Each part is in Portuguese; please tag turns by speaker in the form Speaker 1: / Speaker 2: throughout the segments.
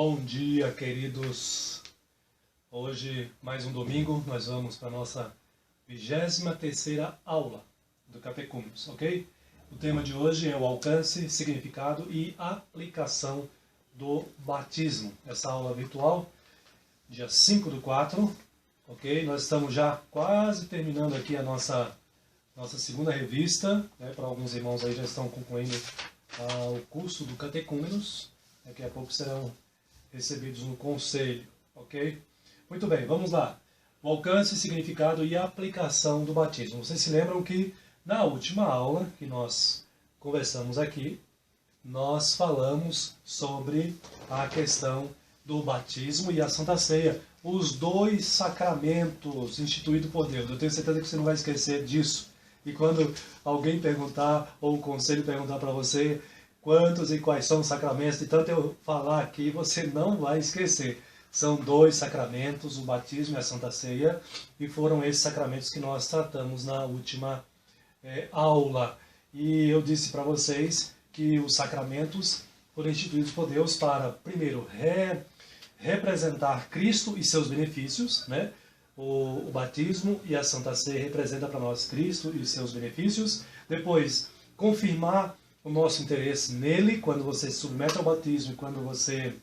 Speaker 1: Bom dia, queridos. Hoje, mais um domingo, nós vamos para a nossa 23ª aula do Catecúmenos, ok? O tema de hoje é o alcance, significado e aplicação do batismo. Essa aula virtual, dia 5/4, ok? Nós estamos já quase terminando aqui a nossa segunda revista, né? Para alguns irmãos aí já estão concluindo o curso do Catecúmenos. Daqui a pouco serão recebidos no conselho, ok? Muito bem, vamos lá. O alcance, significado e aplicação do batismo. Vocês se lembram que na última aula que nós conversamos aqui, nós falamos sobre a questão do batismo e a Santa Ceia, os dois sacramentos instituídos por Deus. Eu tenho certeza que você não vai esquecer disso. E quando alguém perguntar, ou o conselho perguntar para você quantos e quais são os sacramentos, de tanto eu falar aqui, você não vai esquecer. São dois sacramentos, o batismo e a Santa Ceia, e foram esses sacramentos que nós tratamos na última aula. E eu disse para vocês que os sacramentos foram instituídos por Deus para, primeiro, representar Cristo e seus benefícios, né? O batismo e a Santa Ceia representam para nós Cristo e seus benefícios. Depois, confirmar o nosso interesse nele. Quando você se submete ao batismo e quando você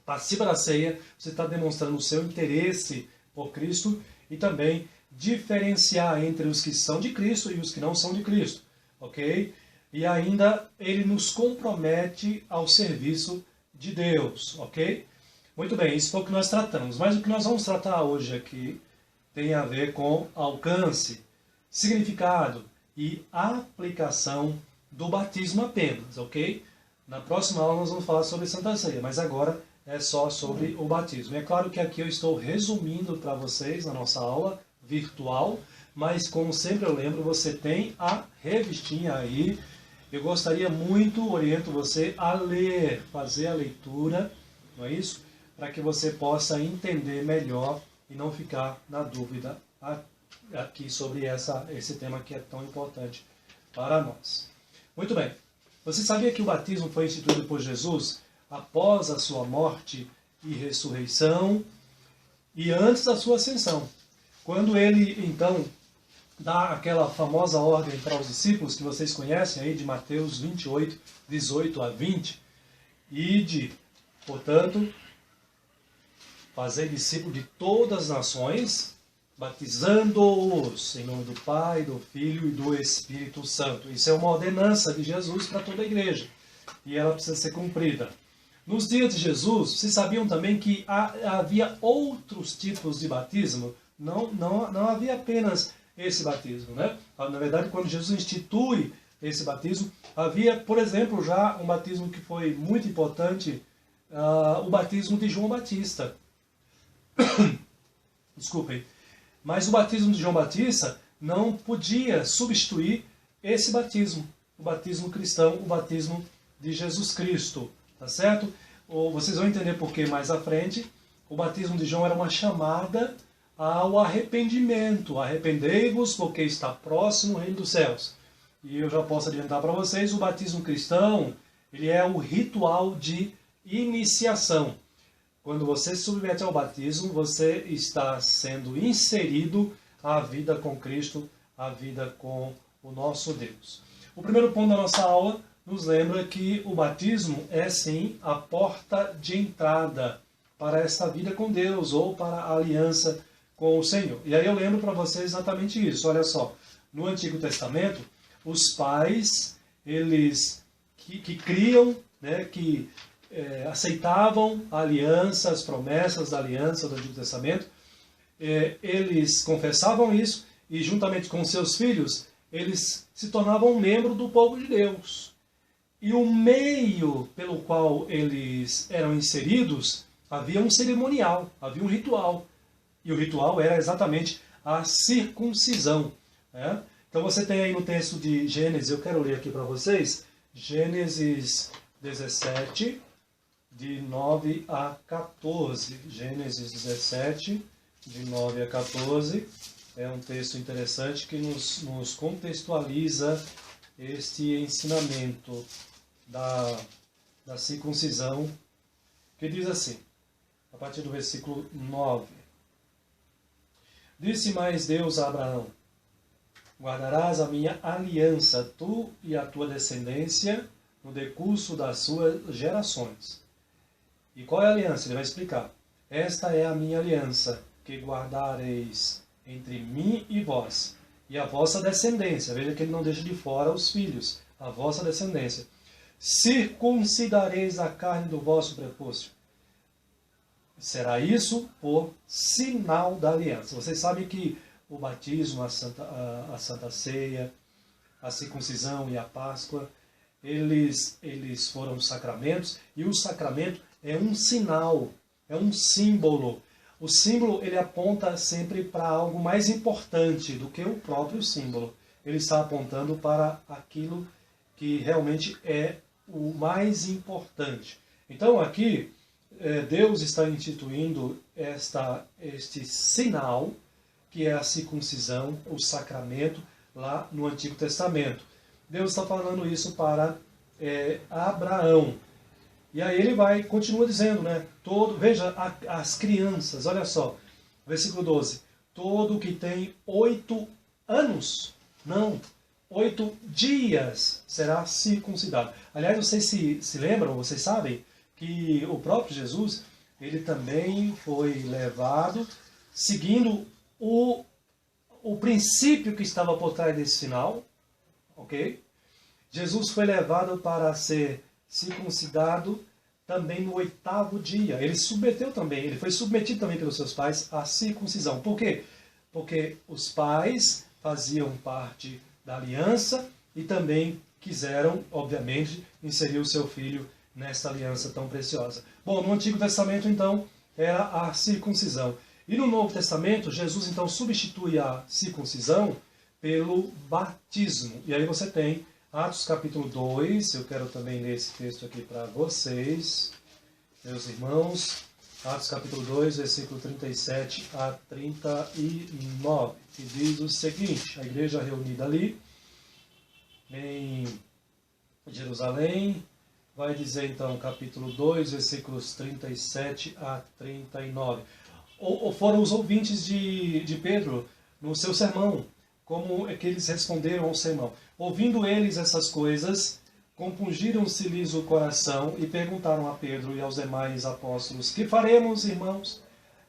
Speaker 1: participa da ceia, você está demonstrando o seu interesse por Cristo. E também diferenciar entre os que são de Cristo e os que não são de Cristo, ok? E ainda ele nos compromete ao serviço de Deus, ok? Muito bem, isso foi o que nós tratamos. Mas o que nós vamos tratar hoje aqui tem a ver com alcance, significado e aplicação do batismo apenas, ok? Na próxima aula nós vamos falar sobre Santa Ceia, mas agora é só sobre o batismo. É claro que aqui eu estou resumindo para vocês a nossa aula virtual, mas como sempre eu lembro, você tem a revistinha aí. Eu gostaria muito, oriento você a ler, fazer a leitura, não é isso? Para que você possa entender melhor e não ficar na dúvida aqui sobre esse tema que é tão importante para nós. Muito bem. Você sabia que o batismo foi instituído por Jesus após a sua morte e ressurreição e antes da sua ascensão? Quando ele, então, dá aquela famosa ordem para os discípulos, que vocês conhecem aí, de Mateus 28, 18 a 20, ide, portanto, fazer discípulos de todas as nações, batizando-os em nome do Pai, do Filho e do Espírito Santo. Isso é uma ordenança de Jesus para toda a igreja. E ela precisa ser cumprida. Nos dias de Jesus, vocês sabiam também que havia outros tipos de batismo? Não havia apenas esse batismo, né? Na verdade, quando Jesus institui esse batismo, havia, por exemplo, já um batismo que foi muito importante, o batismo de João Batista. Desculpem. Mas o batismo de João Batista não podia substituir esse batismo, o batismo cristão, o batismo de Jesus Cristo, tá certo? Vocês vão entender por que mais à frente. O batismo de João era uma chamada ao arrependimento. Arrependei-vos, porque está próximo o reino dos céus. E eu já posso adiantar para vocês, o batismo cristão, ele é o ritual de iniciação. Quando você se submete ao batismo, você está sendo inserido à vida com Cristo, à vida com o nosso Deus. O primeiro ponto da nossa aula nos lembra que o batismo é sim a porta de entrada para esta vida com Deus ou para a aliança com o Senhor. E aí eu lembro para vocês exatamente isso. Olha só, no Antigo Testamento, os pais, eles que criam, né, que aceitavam a aliança, as promessas da aliança do Antigo Testamento, eles confessavam isso e juntamente com seus filhos, eles se tornavam membro do povo de Deus. E o meio pelo qual eles eram inseridos, havia um cerimonial, havia um ritual. E o ritual era exatamente a circuncisão, né? Então você tem aí no texto de Gênesis, eu quero ler aqui para vocês, Gênesis 17, de 9 a 14. Gênesis 17, de 9 a 14. É um texto interessante que nos contextualiza este ensinamento da circuncisão que diz assim, a partir do versículo 9. Disse mais Deus a Abraão: guardarás a minha aliança, tu e a tua descendência, no decurso das suas gerações. E qual é a aliança? Ele vai explicar. Esta é a minha aliança, que guardareis entre mim e vós, e a vossa descendência. Veja que ele não deixa de fora os filhos, a vossa descendência. Circuncidareis a carne do vosso prepúcio. Será isso por sinal da aliança. Vocês sabem que o batismo, a Santa Ceia, a circuncisão e a Páscoa, eles foram sacramentos, e o sacramento é um sinal, é um símbolo. O símbolo, ele aponta sempre para algo mais importante do que o próprio símbolo. Ele está apontando para aquilo que realmente é o mais importante. Então aqui, Deus está instituindo este sinal, que é a circuncisão, o sacramento, lá no Antigo Testamento. Deus está falando isso para Abraão. E aí ele continua dizendo, né? Veja as crianças, olha só, versículo 12. Todo que tem 8 anos, não, 8 dias será circuncidado. Aliás, vocês se lembram, vocês sabem, que o próprio Jesus, ele também foi levado seguindo o princípio que estava por trás desse sinal, ok? Jesus foi levado para ser circuncidado também no 8º dia. Ele foi submetido também pelos seus pais à circuncisão. Por quê? Porque os pais faziam parte da aliança e também quiseram, obviamente, inserir o seu filho nessa aliança tão preciosa. Bom, no Antigo Testamento, então, era a circuncisão. E no Novo Testamento, Jesus, então, substitui a circuncisão pelo batismo. E aí você tem Atos capítulo 2, eu quero também ler esse texto aqui para vocês, meus irmãos. Atos capítulo 2, versículo 37 a 39, que diz o seguinte: a igreja reunida ali em Jerusalém, vai dizer então capítulo 2, versículos 37 a 39. Ou foram os ouvintes de Pedro no seu sermão, como é que eles responderam ao sermão. Ouvindo eles essas coisas, compungiram-se-lhes o coração e perguntaram a Pedro e aos demais apóstolos: que faremos, irmãos?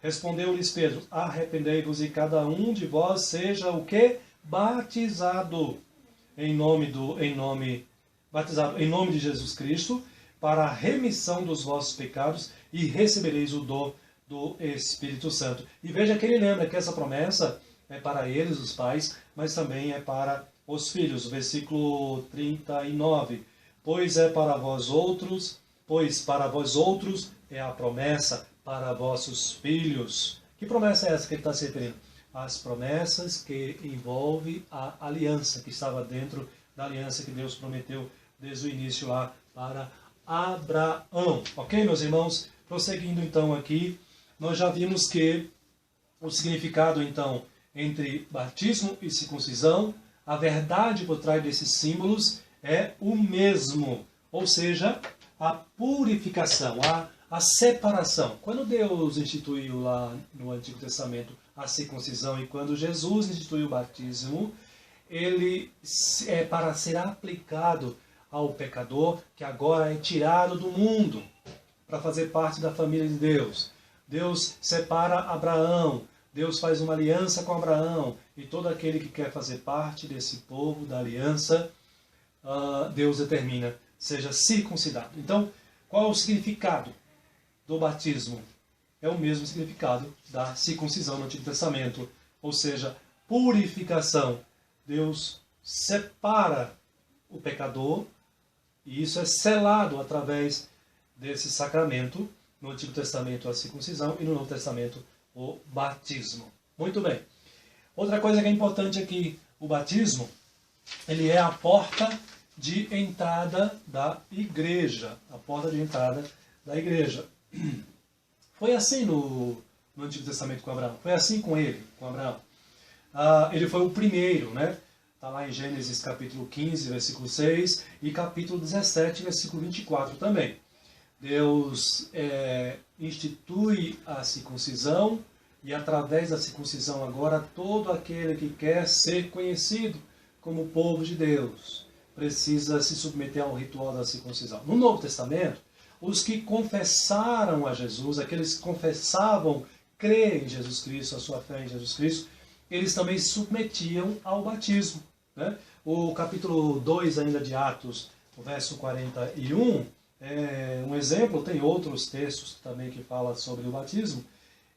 Speaker 1: Respondeu-lhes Pedro: arrependei-vos e cada um de vós seja o quê? Batizado em nome de Jesus Cristo, para a remissão dos vossos pecados, e recebereis o dom do Espírito Santo. E veja que ele lembra que essa promessa é para eles, os pais, mas também é para os filhos. Versículo 39. Pois para vós outros é a promessa para vossos filhos. Que promessa é essa que ele está se referindo? As promessas que envolvem a aliança, que estava dentro da aliança que Deus prometeu desde o início lá para Abraão. Ok, meus irmãos? Prosseguindo então aqui, nós já vimos que o significado então entre batismo e circuncisão, a verdade por trás desses símbolos é o mesmo, ou seja, a purificação, a separação. Quando Deus instituiu lá no Antigo Testamento a circuncisão e quando Jesus instituiu o batismo, ele é para ser aplicado ao pecador que agora é tirado do mundo para fazer parte da família de Deus. Deus separa Abraão, Deus faz uma aliança com Abraão, e todo aquele que quer fazer parte desse povo, da aliança, Deus determina, seja circuncidado. Então, qual é o significado do batismo? É o mesmo significado da circuncisão no Antigo Testamento, ou seja, purificação. Deus separa o pecador, e isso é selado através desse sacramento, no Antigo Testamento a circuncisão e no Novo Testamento o batismo. Muito bem. Outra coisa que é importante aqui, o batismo, ele é a porta de entrada da igreja. A porta de entrada da igreja. Foi assim no Antigo Testamento com Abraão. Foi assim com ele, com Abraão. Ele foi o primeiro, né? Está lá em Gênesis capítulo 15, versículo 6 e capítulo 17, versículo 24 também. Deus institui a circuncisão, e através da circuncisão agora todo aquele que quer ser conhecido como povo de Deus precisa se submeter ao ritual da circuncisão. No Novo Testamento, os que confessaram a Jesus, aqueles que confessavam crer em Jesus Cristo, a sua fé em Jesus Cristo, eles também se submetiam ao batismo, né? O capítulo 2 ainda de Atos, o verso 41, é um exemplo, tem outros textos também que falam sobre o batismo,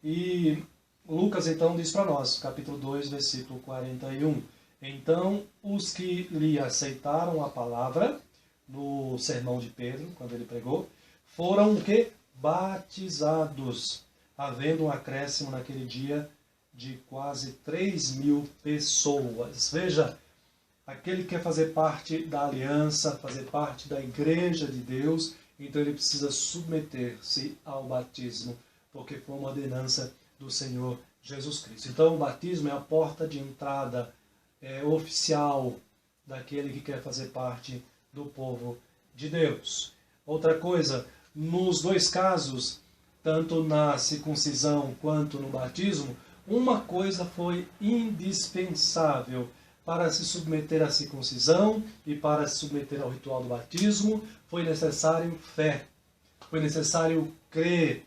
Speaker 1: e Lucas então diz para nós, capítulo 2, versículo 41, então os que lhe aceitaram a palavra, no sermão de Pedro, quando ele pregou, foram o quê? Batizados, havendo um acréscimo naquele dia de quase 3.000 pessoas. Veja, aquele que quer fazer parte da aliança, fazer parte da igreja de Deus, então ele precisa submeter-se ao batismo, porque foi uma ordenança do Senhor Jesus Cristo. Então o batismo é a porta de entrada oficial daquele que quer fazer parte do povo de Deus. Outra coisa, nos dois casos, tanto na circuncisão quanto no batismo, uma coisa foi indispensável para se submeter à circuncisão e para se submeter ao ritual do batismo, foi necessário fé, foi necessário crer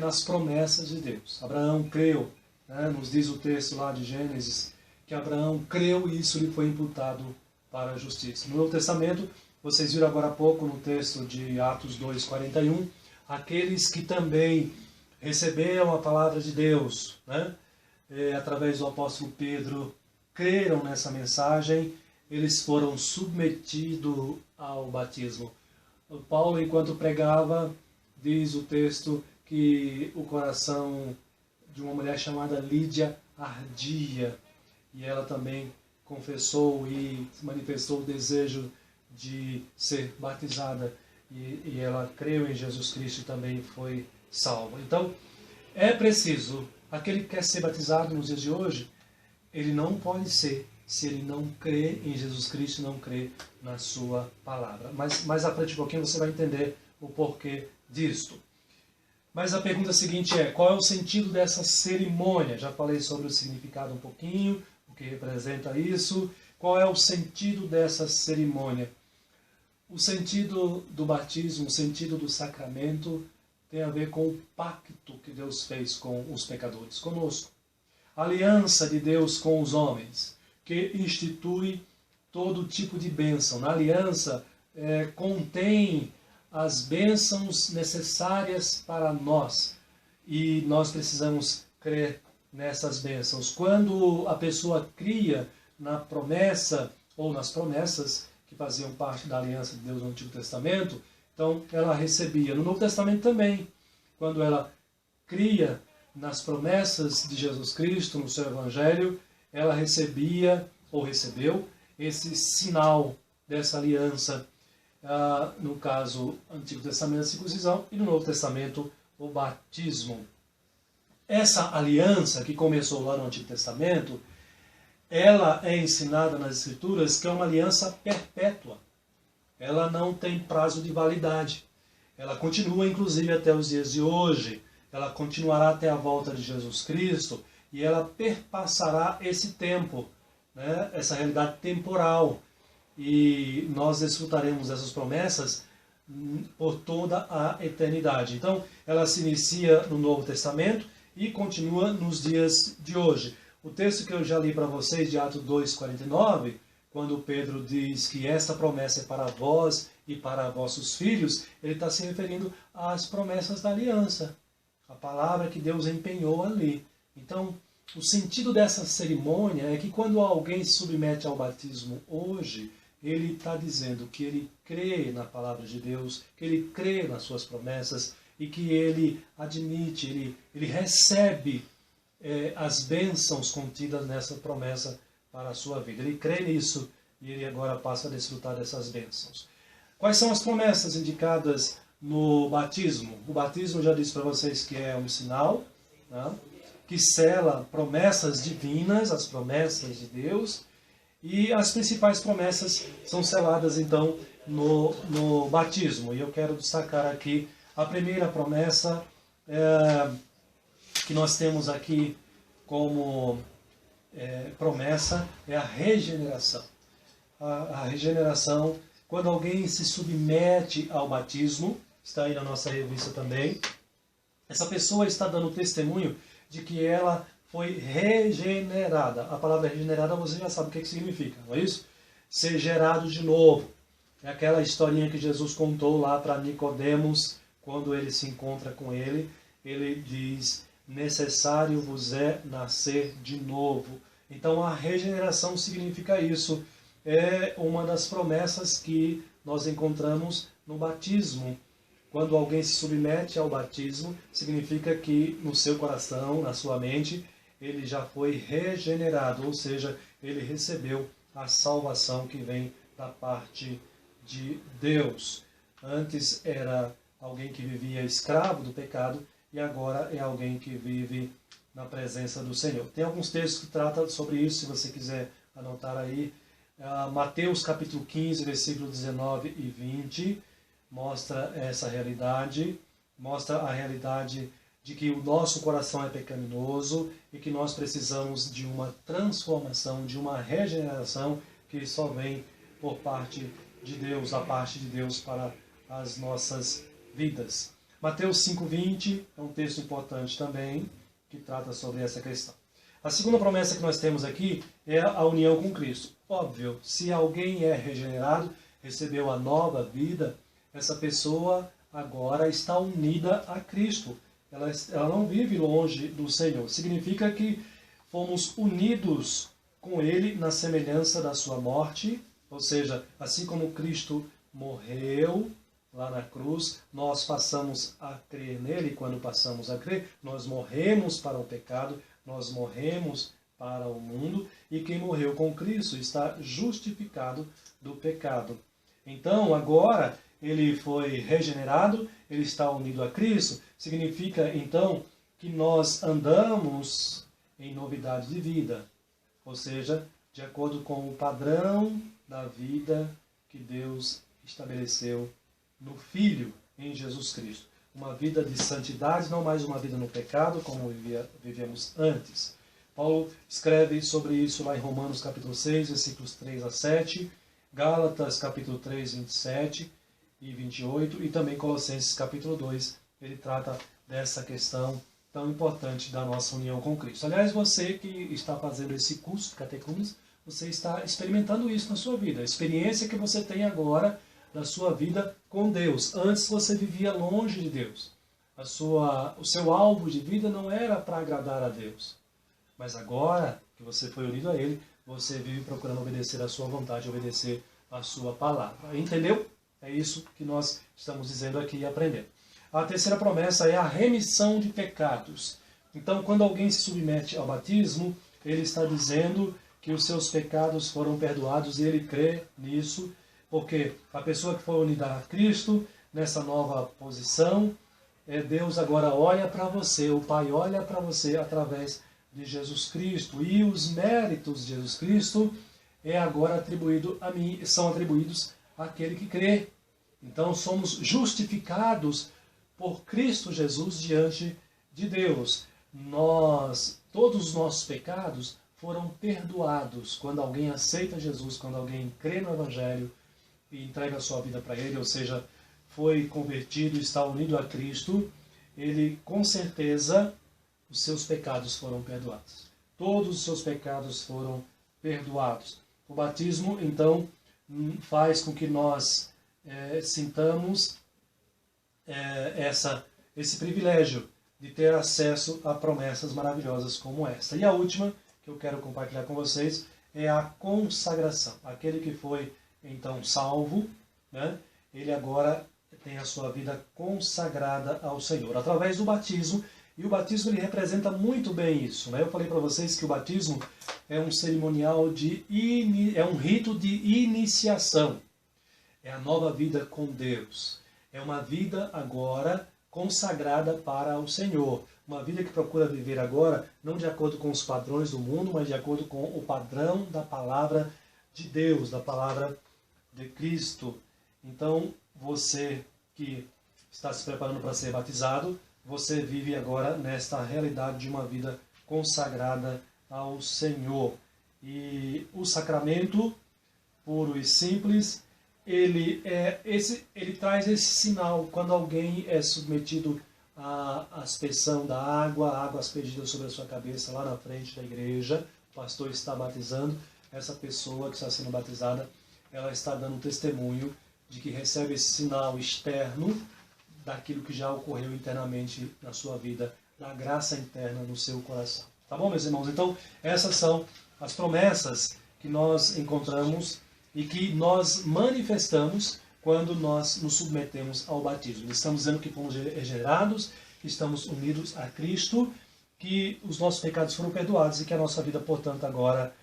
Speaker 1: nas promessas de Deus. Abraão creu, né? Nos diz o texto lá de Gênesis, que Abraão creu e isso lhe foi imputado para a justiça. No Novo Testamento, vocês viram agora há pouco no texto de Atos 2:41, aqueles que também receberam a palavra de Deus, né? Através do apóstolo Pedro, creram nessa mensagem, eles foram submetidos ao batismo. Paulo, enquanto pregava, diz o texto que o coração de uma mulher chamada Lídia ardia, e ela também confessou e manifestou o desejo de ser batizada, e ela creu em Jesus Cristo e também foi salva. Então, é preciso, aquele que quer ser batizado nos dias de hoje, ele não pode ser se ele não crê em Jesus Cristo, não crê na sua palavra. Mas mais à frente um pouquinho você vai entender o porquê disto. Mas a pergunta seguinte é, qual é o sentido dessa cerimônia? Já falei sobre o significado um pouquinho, o que representa isso. Qual é o sentido dessa cerimônia? O sentido do batismo, o sentido do sacramento tem a ver com o pacto que Deus fez com os pecadores, conosco. A aliança de Deus com os homens, que institui todo tipo de bênção. Na aliança contém as bênçãos necessárias para nós. E nós precisamos crer nessas bênçãos. Quando a pessoa cria na promessa, ou nas promessas, que faziam parte da aliança de Deus no Antigo Testamento, então ela recebia. No Novo Testamento também, quando ela cria nas promessas de Jesus Cristo, no seu Evangelho, ela recebia, ou recebeu, esse sinal dessa aliança, no caso, Antigo Testamento, a circuncisão, e no Novo Testamento, o batismo. Essa aliança, que começou lá no Antigo Testamento, ela é ensinada nas Escrituras que é uma aliança perpétua. Ela não tem prazo de validade. Ela continua, inclusive, até os dias de hoje. Ela continuará até a volta de Jesus Cristo e ela perpassará esse tempo, né? Essa realidade temporal. E nós desfrutaremos dessas promessas por toda a eternidade. Então, ela se inicia no Novo Testamento e continua nos dias de hoje. O texto que eu já li para vocês, de Atos 2:49, quando Pedro diz que essa promessa é para vós e para vossos filhos, ele está se referindo às promessas da aliança, a palavra que Deus empenhou ali. Então, o sentido dessa cerimônia é que quando alguém se submete ao batismo hoje, ele está dizendo que ele crê na palavra de Deus, que ele crê nas suas promessas e que ele admite, ele recebe as bênçãos contidas nessa promessa para a sua vida. Ele crê nisso e ele agora passa a desfrutar dessas bênçãos. Quais são as promessas indicadas no batismo? O batismo, já disse para vocês que é um sinal, né, que sela promessas divinas, as promessas de Deus, e as principais promessas são seladas então no batismo. E eu quero destacar aqui A primeira promessa que nós temos aqui como promessa é a regeneração. A regeneração, quando alguém se submete ao batismo, está aí na nossa revista também, essa pessoa está dando testemunho de que ela foi regenerada. A palavra regenerada você já sabe o que significa, não é isso? Ser gerado de novo. É aquela historinha que Jesus contou lá para Nicodemos, quando ele se encontra com ele. Ele diz, necessário vos é nascer de novo. Então a regeneração significa isso. É uma das promessas que nós encontramos no batismo. Quando alguém se submete ao batismo, significa que no seu coração, na sua mente, ele já foi regenerado, ou seja, ele recebeu a salvação que vem da parte de Deus. Antes era alguém que vivia escravo do pecado e agora é alguém que vive na presença do Senhor. Tem alguns textos que tratam sobre isso, se você quiser anotar aí. Mateus capítulo 15, versículo 19 e 20, mostra essa realidade, mostra a realidade de que o nosso coração é pecaminoso e que nós precisamos de uma transformação, de uma regeneração que só vem por parte de Deus, da parte de Deus para as nossas vidas. Mateus 5,20 é um texto importante também, que trata sobre essa questão. A segunda promessa que nós temos aqui é a união com Cristo. Óbvio, se alguém é regenerado, recebeu a nova vida, essa pessoa agora está unida a Cristo. Ela não vive longe do Senhor. Significa que fomos unidos com Ele na semelhança da sua morte, ou seja, assim como Cristo morreu lá na cruz, nós passamos a crer nele. Quando passamos a crer, nós morremos para o pecado, nós morremos para o mundo, e quem morreu com Cristo está justificado do pecado. Então, agora, ele foi regenerado, ele está unido a Cristo, significa, então, que nós andamos em novidade de vida, ou seja, de acordo com o padrão da vida que Deus estabeleceu no Filho, em Jesus Cristo. Uma vida de santidade, não mais uma vida no pecado, como vivíamos antes. Paulo escreve sobre isso lá em Romanos capítulo 6, versículos 3 a 7, Gálatas capítulo 3, 27 e 28, e também Colossenses capítulo 2, ele trata dessa questão tão importante da nossa união com Cristo. Aliás, você que está fazendo esse curso de catecúmenos, você está experimentando isso na sua vida. A experiência que você tem agora da sua vida com Deus. Antes você vivia longe de Deus. O seu alvo de vida não era para agradar a Deus. Mas agora que você foi unido a Ele, você vive procurando obedecer a sua vontade, obedecer a sua palavra. Entendeu? É isso que nós estamos dizendo aqui e aprendendo. A terceira promessa é a remissão de pecados. Então, quando alguém se submete ao batismo, ele está dizendo que os seus pecados foram perdoados e ele crê nisso, porque a pessoa que foi unida a Cristo, nessa nova posição, Deus agora olha para você, o Pai olha para você através de Jesus Cristo, e os méritos de Jesus Cristo agora são atribuídos àquele que crê. Então somos justificados por Cristo Jesus diante de Deus. Todos os nossos pecados foram perdoados quando alguém aceita Jesus, quando alguém crê no Evangelho e entrega a sua vida para Ele, ou seja, foi convertido e está unido a Cristo, ele com certeza os seus pecados foram perdoados. Todos os seus pecados foram perdoados. O batismo, então, faz com que nós sintamos esse privilégio de ter acesso a promessas maravilhosas como esta. E a última que eu quero compartilhar com vocês é a consagração. Aquele que foi, então, salvo, né? Ele agora tem a sua vida consagrada ao Senhor, através do batismo. E o batismo ele representa muito bem isso, né? Eu falei para vocês que o batismo é um cerimonial é um rito de iniciação. É a nova vida com Deus. É uma vida agora consagrada para o Senhor. Uma vida que procura viver agora, não de acordo com os padrões do mundo, mas de acordo com o padrão da palavra de Deus, da palavra de Cristo. Então, você que está se preparando para ser batizado, você vive agora nesta realidade de uma vida consagrada ao Senhor. E o sacramento puro e simples, ele traz esse sinal quando alguém é submetido à aspersão da água, a água aspergida sobre a sua cabeça lá na frente da igreja, o pastor está batizando, essa pessoa que está sendo batizada, ela está dando testemunho de que recebe esse sinal externo daquilo que já ocorreu internamente na sua vida, da graça interna no seu coração. Tá bom, meus irmãos? Então, essas são as promessas que nós encontramos e que nós manifestamos quando nós nos submetemos ao batismo. Estamos dizendo que fomos regenerados, que estamos unidos a Cristo, que os nossos pecados foram perdoados e que a nossa vida, portanto, agora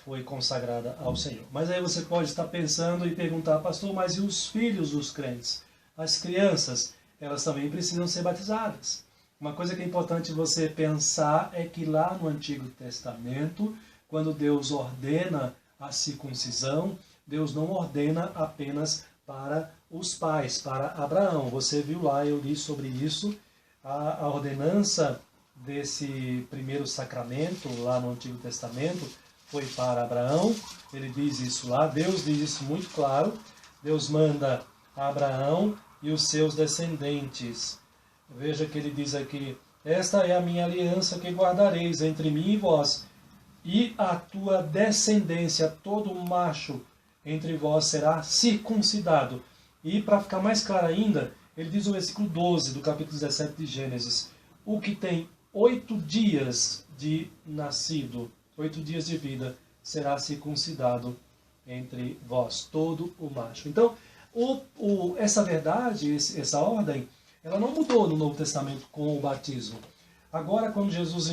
Speaker 1: foi consagrada ao Senhor. Mas aí você pode estar pensando e perguntar, pastor, mas e os filhos dos crentes? As crianças, elas também precisam ser batizadas. Uma coisa que é importante você pensar é que lá no Antigo Testamento, quando Deus ordena a circuncisão, Deus não ordena apenas para os pais, para Abraão. Você viu lá, eu li sobre isso, a ordenança desse primeiro sacramento lá no Antigo Testamento foi para Abraão. Ele diz isso lá, Deus diz isso muito claro. Deus manda a Abraão e os seus descendentes. Veja que ele diz aqui, esta é a minha aliança que guardareis entre mim e vós, e a tua descendência, todo macho entre vós será circuncidado. E para ficar mais claro ainda, ele diz no versículo 12 do capítulo 17 de Gênesis, o que tem 8 dias de nascido, 8 dias de vida, será circuncidado entre vós, todo o macho. Então, essa verdade, essa ordem, ela não mudou no Novo Testamento com o batismo. Agora, quando Jesus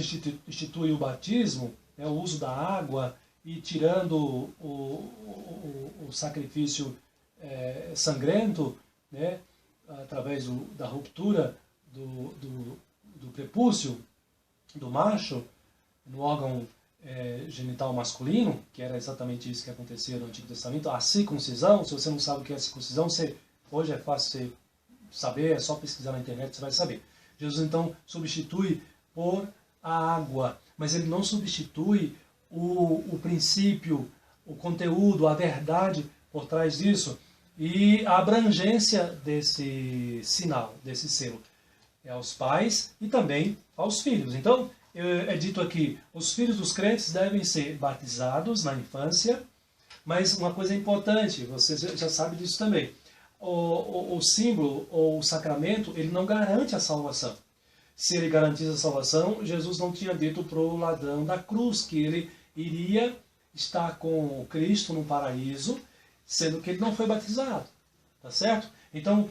Speaker 1: institui o batismo, o uso da água e tirando o sacrifício sangrento, né, através da ruptura do prepúcio do macho no órgão genital masculino, que era exatamente isso que acontecia no Antigo Testamento, a circuncisão. Se você não sabe o que é circuncisão, hoje é fácil você saber, é só pesquisar na internet, você vai saber. Jesus então substitui por a água, mas ele não substitui o princípio, o conteúdo, a verdade por trás disso e a abrangência desse sinal, desse selo. É aos pais e também aos filhos. Então, é dito aqui, os filhos dos crentes devem ser batizados na infância, mas uma coisa importante, você já sabe disso também, o símbolo ou o sacramento, ele não garante a salvação. Se ele garantisse a salvação, Jesus não tinha dito para o ladrão da cruz que ele iria estar com Cristo no paraíso, sendo que ele não foi batizado. Tá certo? Então,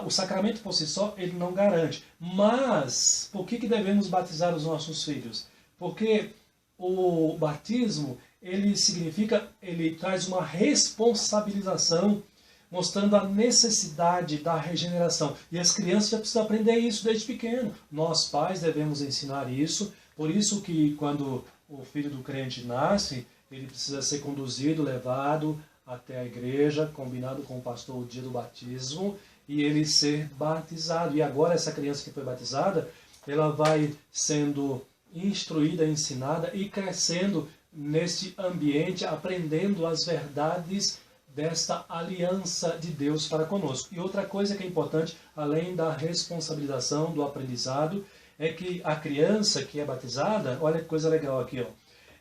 Speaker 1: o sacramento por si só, ele não garante. Mas, por que devemos batizar os nossos filhos? Porque o batismo, ele traz uma responsabilização, mostrando a necessidade da regeneração. E as crianças já precisam aprender isso desde pequeno. Nós, pais, devemos ensinar isso. Por isso que quando o filho do crente nasce, ele precisa ser conduzido, levado até a igreja, combinado com o pastor o dia do batismo, e ele ser batizado. E agora essa criança que foi batizada, ela vai sendo instruída, ensinada e crescendo neste ambiente, aprendendo as verdades desta aliança de Deus para conosco. E outra coisa que é importante, além da responsabilização, do aprendizado, é que a criança que é batizada, olha que coisa legal aqui, ó,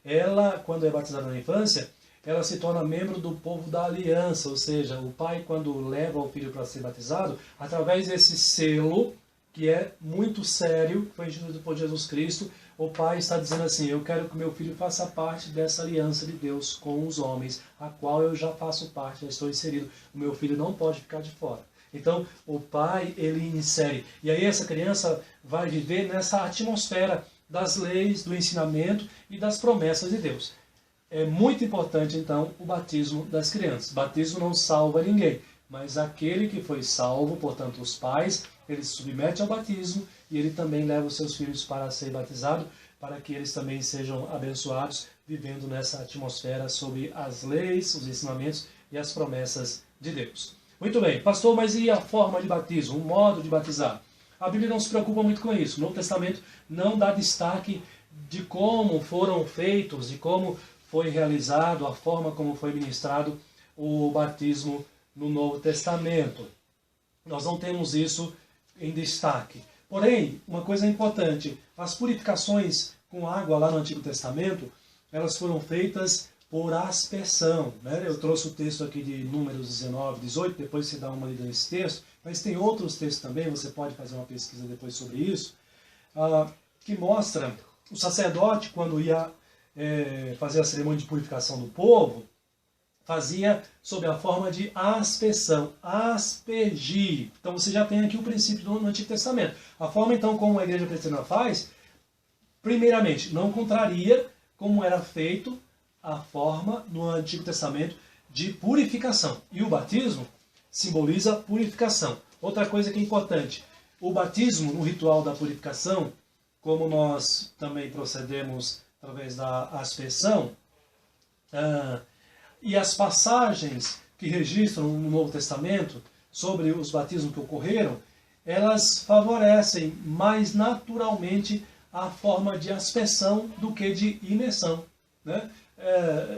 Speaker 1: ela, quando é batizada na infância, ela se torna membro do povo da aliança, ou seja, o pai, quando leva o filho para ser batizado, através desse selo, que é muito sério, foi instituído por Jesus Cristo, o pai está dizendo assim, eu quero que meu filho faça parte dessa aliança de Deus com os homens, a qual eu já faço parte, já estou inserido. O meu filho não pode ficar de fora. Então, o pai, ele insere. E aí essa criança vai viver nessa atmosfera das leis, do ensinamento e das promessas de Deus. É muito importante, então, o batismo das crianças. O batismo não salva ninguém, mas aquele que foi salvo, portanto, os pais, ele se submete ao batismo e ele também leva os seus filhos para ser batizado, para que eles também sejam abençoados, vivendo nessa atmosfera sobre as leis, os ensinamentos e as promessas de Deus. Muito bem, pastor, mas e a forma de batismo, o modo de batizar? A Bíblia não se preocupa muito com isso. O Novo Testamento não dá destaque de como foram feitos, de como foi realizado, a forma como foi ministrado o batismo no Novo Testamento. Nós não temos isso em destaque. Porém, uma coisa importante, as purificações com água lá no Antigo Testamento, elas foram feitas por aspersão, né? Eu trouxe o texto aqui de Números 19, 18, depois você dá uma lida nesse texto, mas tem outros textos também, você pode fazer uma pesquisa depois sobre isso, que mostra o sacerdote, quando ia fazer a cerimônia de purificação do povo, fazia sob a forma de aspersão, aspergir. Então você já tem aqui o princípio no Antigo Testamento. A forma então como a igreja presbiteriana faz, primeiramente, não contraria como era feito a forma no Antigo Testamento de purificação. E o batismo simboliza purificação. Outra coisa que é importante, o batismo no ritual da purificação, como nós também procedemos através da aspersão, e as passagens que registram no Novo Testamento sobre os batismos que ocorreram, elas favorecem mais naturalmente a forma de aspersão do que de imersão, né?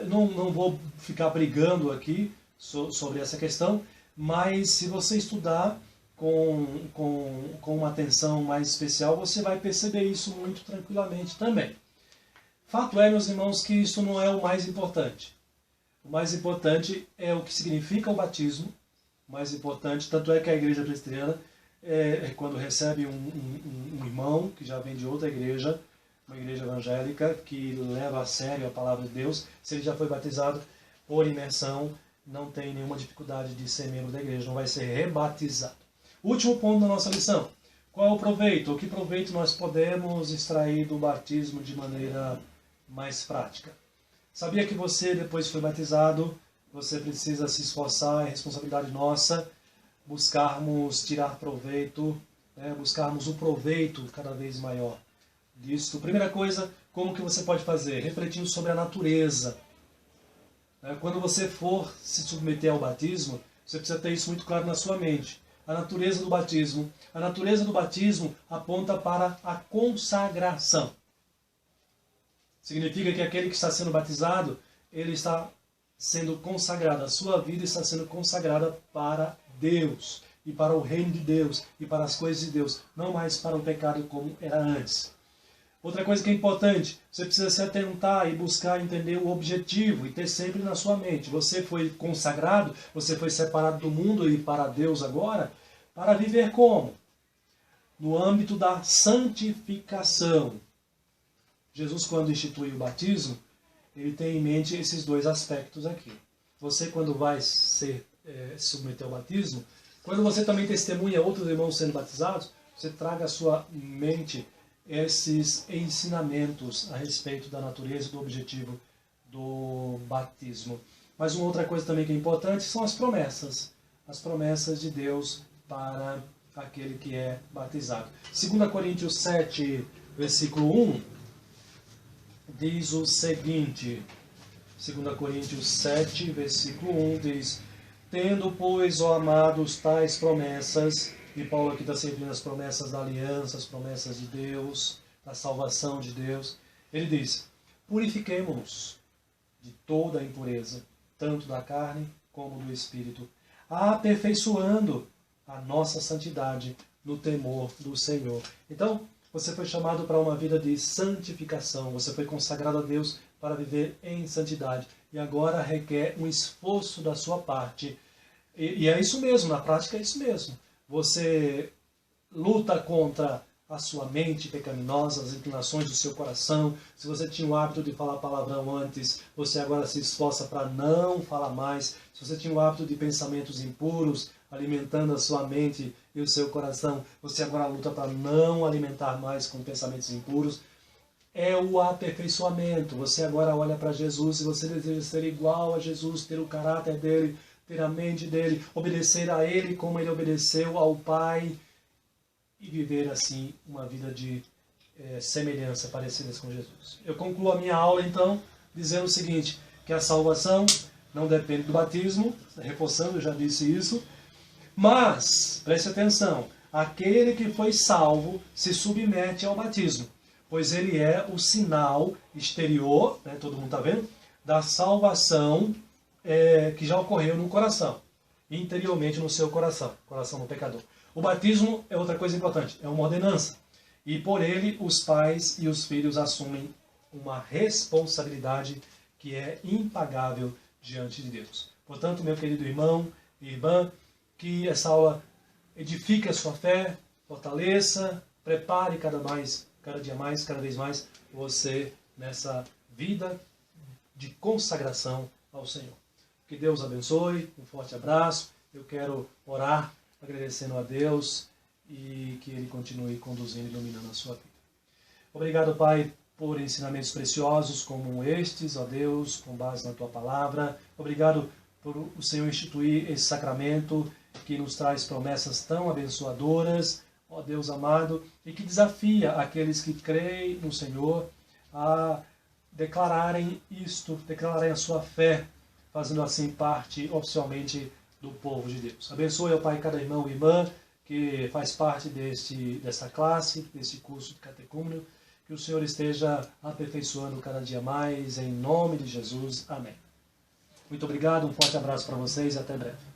Speaker 1: Não vou ficar brigando aqui sobre essa questão, mas se você estudar com uma atenção mais especial, você vai perceber isso muito tranquilamente também. Fato é, meus irmãos, que isso não é o mais importante. O mais importante é o que significa o batismo. O mais importante, tanto é que a igreja presbiteriana, quando recebe um irmão que já vem de outra igreja, uma igreja evangélica que leva a sério a palavra de Deus, se ele já foi batizado por imersão, não tem nenhuma dificuldade de ser membro da igreja, não vai ser rebatizado. Último ponto da nossa lição. Qual é o proveito? O que proveito nós podemos extrair do batismo de maneira mais prática? Sabia que você, depois que foi batizado, você precisa se esforçar, é responsabilidade nossa, buscarmos tirar proveito, buscarmos o proveito cada vez maior disso. Primeira coisa, como que você pode fazer? Refletindo sobre a natureza. Quando você for se submeter ao batismo, você precisa ter isso muito claro na sua mente. A natureza do batismo. A natureza do batismo aponta para a consagração. Significa que aquele que está sendo batizado, ele está sendo consagrado. A sua vida está sendo consagrada para Deus. E para o reino de Deus. E para as coisas de Deus. Não mais para o pecado como era antes. Outra coisa que é importante, você precisa se atentar e buscar entender o objetivo e ter sempre na sua mente. Você foi consagrado, você foi separado do mundo e para Deus agora, para viver como? No âmbito da santificação. Jesus, quando institui o batismo, ele tem em mente esses dois aspectos aqui. Você, quando vai se submeter ao batismo, quando você também testemunha outros irmãos sendo batizados, você traga à sua mente esses ensinamentos a respeito da natureza e do objetivo do batismo. Mas uma outra coisa também que é importante são as promessas de Deus para aquele que é batizado. 2 Coríntios 7, versículo 1, diz o seguinte, 2 Coríntios 7, versículo 1, diz: Tendo, pois, ó amados, tais promessas. E Paulo aqui está sempre nas promessas da aliança, as promessas de Deus, da salvação de Deus. Ele diz: purifiquemo-nos de toda a impureza, tanto da carne como do espírito, aperfeiçoando a nossa santidade no temor do Senhor. Então, você foi chamado para uma vida de santificação, você foi consagrado a Deus para viver em santidade. E agora requer um esforço da sua parte. E é isso mesmo, na prática é isso mesmo. Você luta contra a sua mente pecaminosa, as inclinações do seu coração. Se você tinha o hábito de falar palavrão antes, você agora se esforça para não falar mais. Se você tinha o hábito de pensamentos impuros, alimentando a sua mente e o seu coração, você agora luta para não alimentar mais com pensamentos impuros. É o aperfeiçoamento. Você agora olha para Jesus e você deseja ser igual a Jesus, ter o caráter dele, ter a mente dele, obedecer a ele como ele obedeceu ao Pai e viver assim uma vida de semelhança, parecidas com Jesus. Eu concluo a minha aula então dizendo o seguinte, que a salvação não depende do batismo, reforçando, eu já disse isso, Mas, preste atenção, aquele que foi salvo se submete ao batismo, pois ele é o sinal exterior, né, todo mundo está vendo, da salvação que já ocorreu no coração, interiormente no seu coração do pecador. O batismo é outra coisa importante, é uma ordenança. E por ele os pais e os filhos assumem uma responsabilidade que é impagável diante de Deus. Portanto, meu querido irmão e irmã, que essa aula edifique a sua fé, fortaleça, prepare cada vez mais você nessa vida de consagração ao Senhor. Que Deus abençoe, um forte abraço. Eu quero orar agradecendo a Deus e que Ele continue conduzindo e iluminando a sua vida. Obrigado, Pai, por ensinamentos preciosos como estes, ó Deus, com base na Tua Palavra. Obrigado por o Senhor instituir esse sacramento que nos traz promessas tão abençoadoras, ó Deus amado, e que desafia aqueles que creem no Senhor a declararem a sua fé, fazendo assim parte oficialmente do povo de Deus. Abençoe, ó Pai, cada irmão e irmã que faz parte dessa classe, desse curso de catecúmeno, que o Senhor esteja aperfeiçoando cada dia mais, em nome de Jesus. Amém. Muito obrigado, um forte abraço para vocês e até breve.